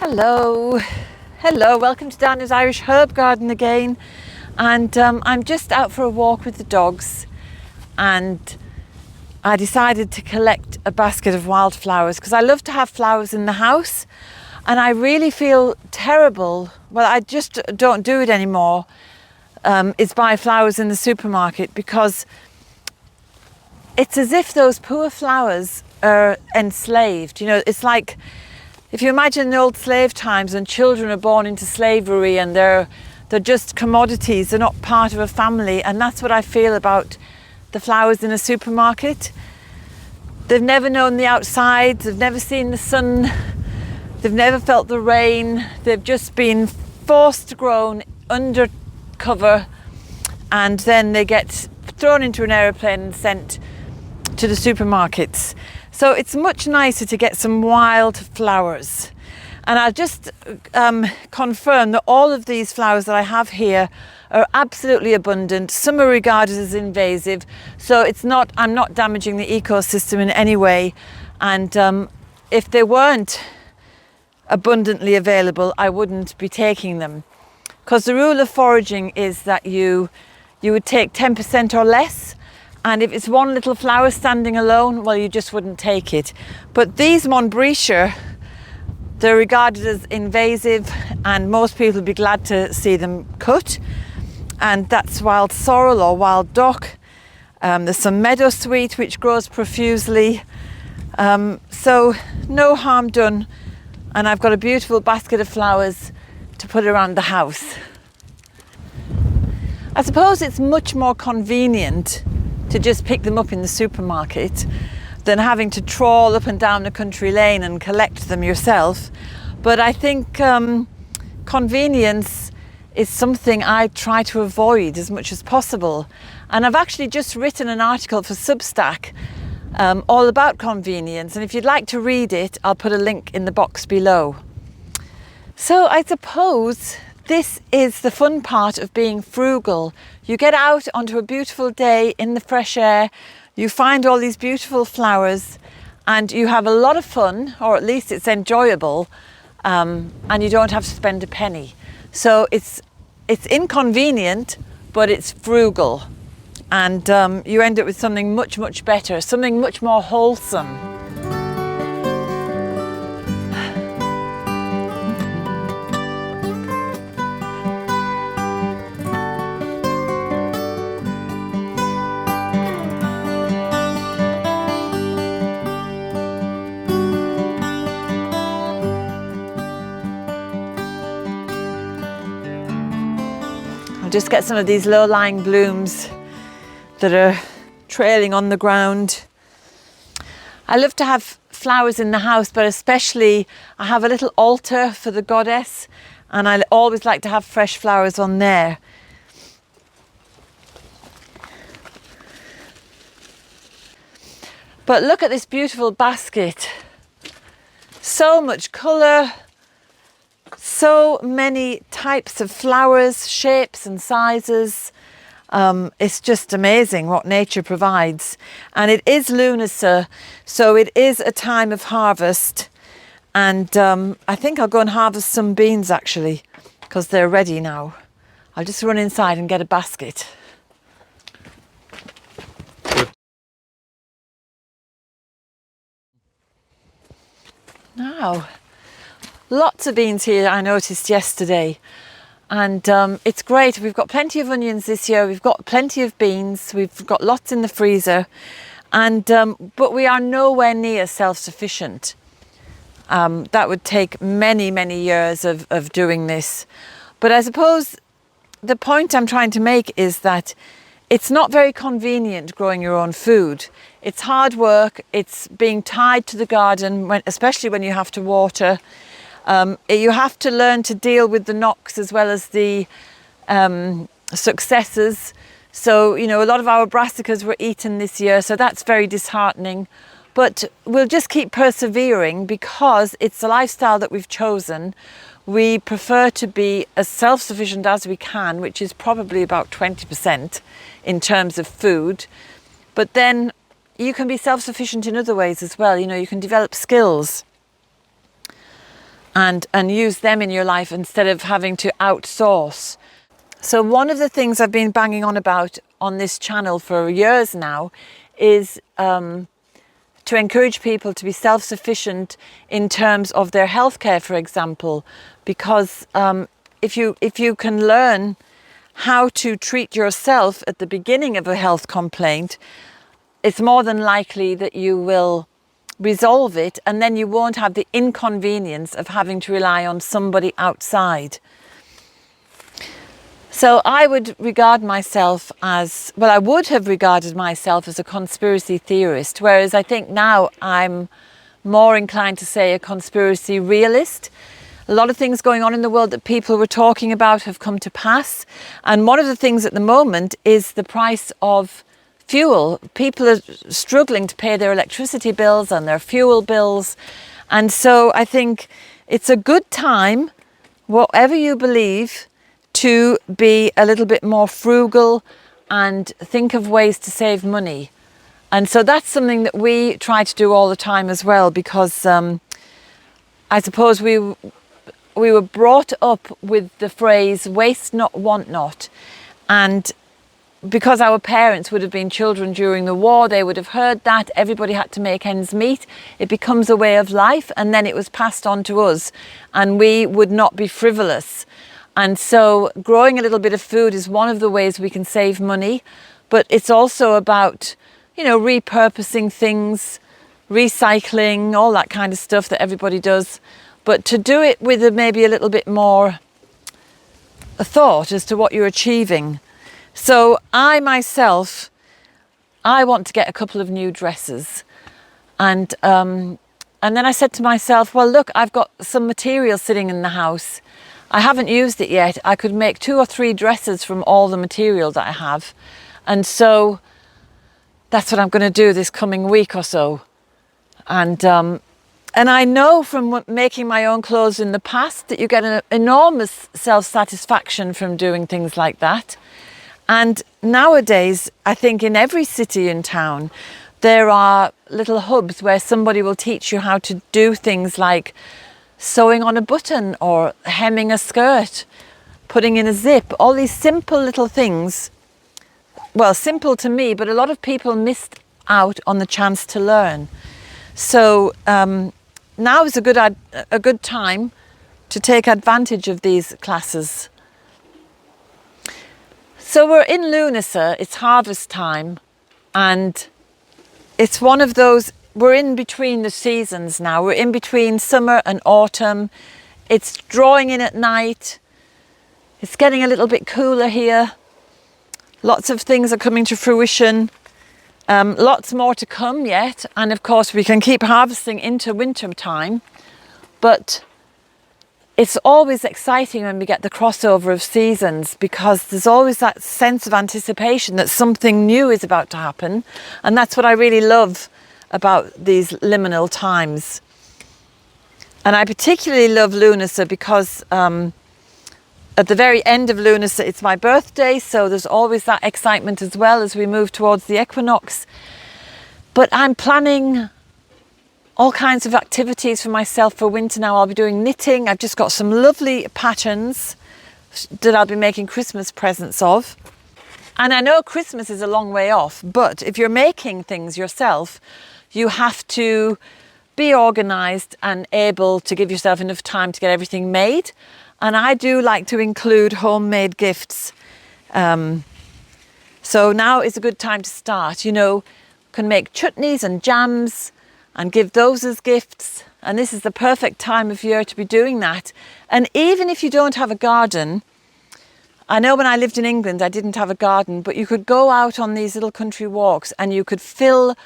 Hello, welcome to Danu's Irish Herb Garden again. And I'm just out for a walk with the dogs, and I decided to collect a basket of wildflowers because I love to have flowers in the house, and I really feel terrible. Well, I just don't do it anymore. Is buy flowers in the supermarket, because it's as if those poor flowers are enslaved. You know, it's like if you imagine the old slave times when children are born into slavery and they're just commodities, they're not part of a family. And that's what I feel about the flowers in a supermarket. They've never known the outside, they've never seen the sun, they've never felt the rain, they've just been forced grown under cover, and then they get thrown into an aeroplane and sent to the supermarkets. So it's much nicer to get some wild flowers. And I'll just confirm that all of these flowers that I have here are absolutely abundant. Some are regarded as invasive, so I'm not damaging the ecosystem in any way. And if they weren't abundantly available, I wouldn't be taking them. Because the rule of foraging is that you would take 10% or less. And if it's one little flower standing alone, well, you just wouldn't take it. But these Montbretia, they're regarded as invasive, and most people would be glad to see them cut. And that's wild sorrel or wild dock. There's some meadowsweet, which grows profusely. So no harm done. And I've got a beautiful basket of flowers to put around the house. I suppose it's much more convenient to just pick them up in the supermarket than having to trawl up and down a country lane and collect them yourself. But I think convenience is something I try to avoid as much as possible. And I've actually just written an article for Substack all about convenience. And if you'd like to read it, I'll put a link in the box below. So I suppose this is the fun part of being frugal. You get out onto a beautiful day in the fresh air, you find all these beautiful flowers, and you have a lot of fun, or at least it's enjoyable, and you don't have to spend a penny. So it's inconvenient, but it's frugal, and you end up with something much, much better, something much more wholesome. Just get some of these low-lying blooms that are trailing on the ground. I love to have flowers in the house, but especially I have a little altar for the goddess, and I always like to have fresh flowers on there. But look at this beautiful basket. So much colour. So many types of flowers, shapes and sizes. It's just amazing what nature provides. And it is Lunasa, so it is a time of harvest. And I think I'll go and harvest some beans actually, because they're ready now. I'll just run inside and get a basket. Now, lots of beans here I noticed yesterday, and it's great. We've got plenty of onions this year, we've got plenty of beans, we've got lots in the freezer, and but we are nowhere near self-sufficient. That would take many, many years of doing this. But I suppose the point I'm trying to make is that it's not very convenient growing your own food. It's hard work, it's being tied to the garden, especially when you have to water. You have to learn to deal with the knocks as well as the successes. So, you know, a lot of our brassicas were eaten this year, so that's very disheartening. But we'll just keep persevering because it's the lifestyle that we've chosen. We prefer to be as self-sufficient as we can, which is probably about 20% in terms of food. But then you can be self-sufficient in other ways as well. You know, you can develop skills. and use them in your life instead of having to outsource. So one of the things I've been banging on about on this channel for years now is to encourage people to be self-sufficient in terms of their healthcare, for example, because if you can learn how to treat yourself at the beginning of a health complaint, it's more than likely that you will resolve it, and then you won't have the inconvenience of having to rely on somebody outside. So I would regard myself as, well, I would have regarded myself as a conspiracy theorist, whereas I think now I'm more inclined to say a conspiracy realist. A lot of things going on in the world that people were talking about have come to pass. And one of the things at the moment is the price of fuel. People are struggling to pay their electricity bills and their fuel bills. And so I think it's a good time, whatever you believe, to be a little bit more frugal and think of ways to save money. And so that's something that we try to do all the time as well, because I suppose we were brought up with the phrase waste not, want not. And because our parents would have been children during the war, they would have heard that everybody had to make ends meet. It becomes a way of life, and then it was passed on to us, and we would not be frivolous. And so growing a little bit of food is one of the ways we can save money, but it's also about, you know, repurposing things, recycling, all that kind of stuff that everybody does. But to do it with maybe a little bit more a thought as to what you're achieving. So I myself, I want to get a couple of new dresses. And then I said to myself, well, look, I've got some material sitting in the house. I haven't used it yet. I could make 2 or 3 dresses from all the material that I have. And so that's what I'm going to do this coming week or so. And I know from making my own clothes in the past that you get an enormous self-satisfaction from doing things like that. And nowadays, I think in every city and town, there are little hubs where somebody will teach you how to do things like sewing on a button or hemming a skirt, putting in a zip, all these simple little things. Well, simple to me, but a lot of people missed out on the chance to learn. So now is a good time to take advantage of these classes. So we're in Lunasa, it's harvest time, and it's one of those, we're in between the seasons now. We're in between summer and autumn. It's drawing in at night. It's getting a little bit cooler here. Lots of things are coming to fruition. Lots more to come yet. And of course we can keep harvesting into winter time. But it's always exciting when we get the crossover of seasons, because there's always that sense of anticipation that something new is about to happen. And that's what I really love about these liminal times. And I particularly love Lunasa because at the very end of Lunasa it's my birthday, so there's always that excitement as well as we move towards the equinox. But I'm planning all kinds of activities for myself for winter now. I'll be doing knitting. I've just got some lovely patterns that I'll be making Christmas presents of. And I know Christmas is a long way off, but if you're making things yourself, you have to be organised and able to give yourself enough time to get everything made. And I do like to include homemade gifts. So now is a good time to start. You know, can make chutneys and jams and give those as gifts. And this is the perfect time of year to be doing that. And even if you don't have a garden, I know when I lived in England, I didn't have a garden, but you could go out on these little country walks and you could fill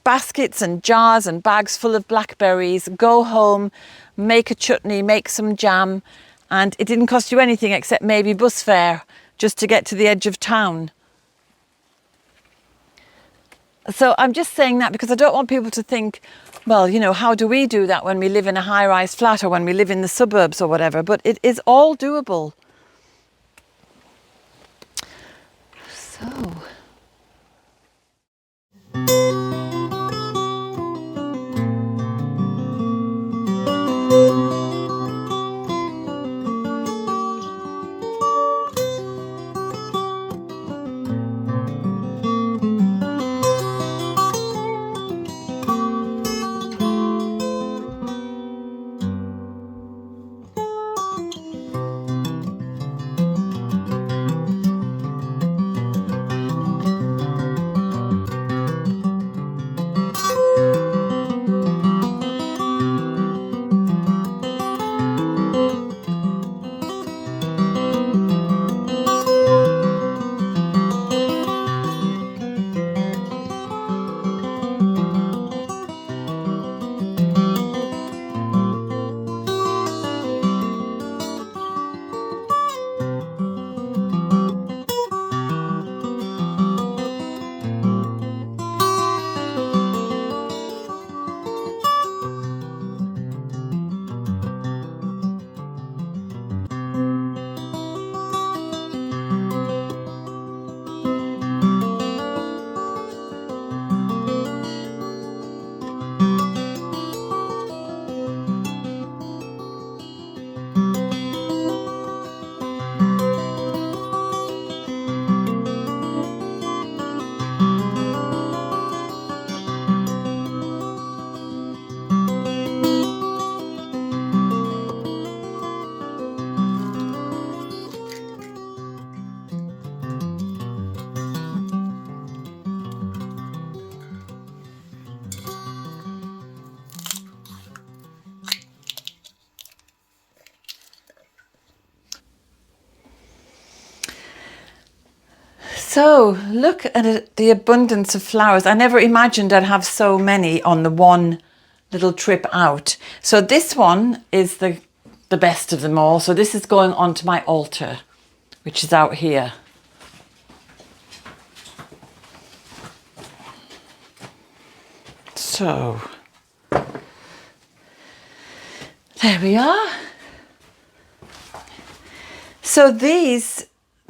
baskets and jars and bags full of blackberries, go home, make a chutney, make some jam, and it didn't cost you anything except maybe bus fare just to get to the edge of town. So I'm just saying that because I don't want people to think, well, you know, how do we do that when we live in a high-rise flat or when we live in the suburbs or whatever, but it is all doable. So... So look at it, the abundance of flowers. I never imagined I'd have so many on the one little trip out. So this one is the best of them all. So this is going onto my altar, which is out here. So there we are. So these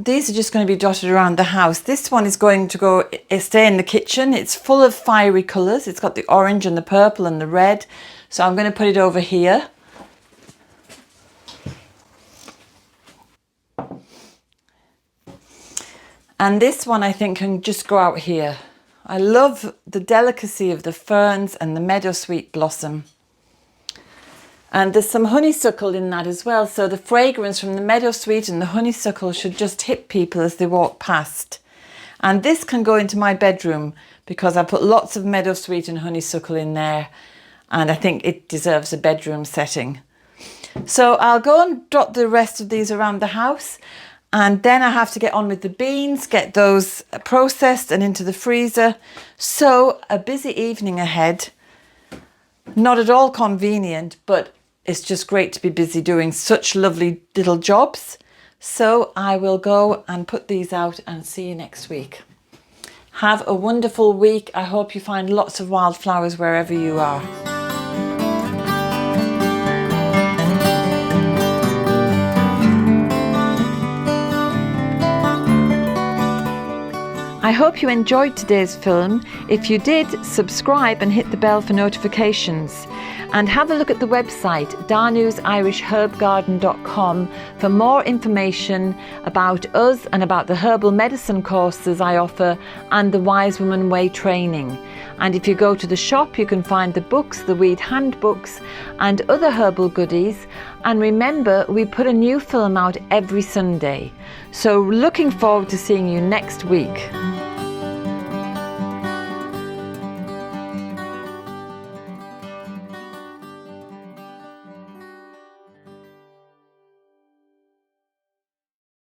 are just going to be dotted around the house. This one is going to stay in the kitchen. It's full of fiery colours. It's got the orange and the purple and the red. So I'm going to put it over here. And this one I think can just go out here. I love the delicacy of the ferns and the meadowsweet blossom. And there's some honeysuckle in that as well. So the fragrance from the meadowsweet and the honeysuckle should just hit people as they walk past. And this can go into my bedroom because I put lots of meadowsweet and honeysuckle in there. And I think it deserves a bedroom setting. So I'll go and dot the rest of these around the house. And then I have to get on with the beans, get those processed and into the freezer. So a busy evening ahead. Not at all convenient, but it's just great to be busy doing such lovely little jobs. So I will go and put these out and see you next week. Have a wonderful week. I hope you find lots of wildflowers wherever you are. I hope you enjoyed today's film. If you did, subscribe and hit the bell for notifications. And have a look at the website danusirishherbgarden.com for more information about us and about the herbal medicine courses I offer and the Wise Woman Way training. And if you go to the shop, you can find the books, the weed handbooks and other herbal goodies. And remember, we put a new film out every Sunday. So looking forward to seeing you next week.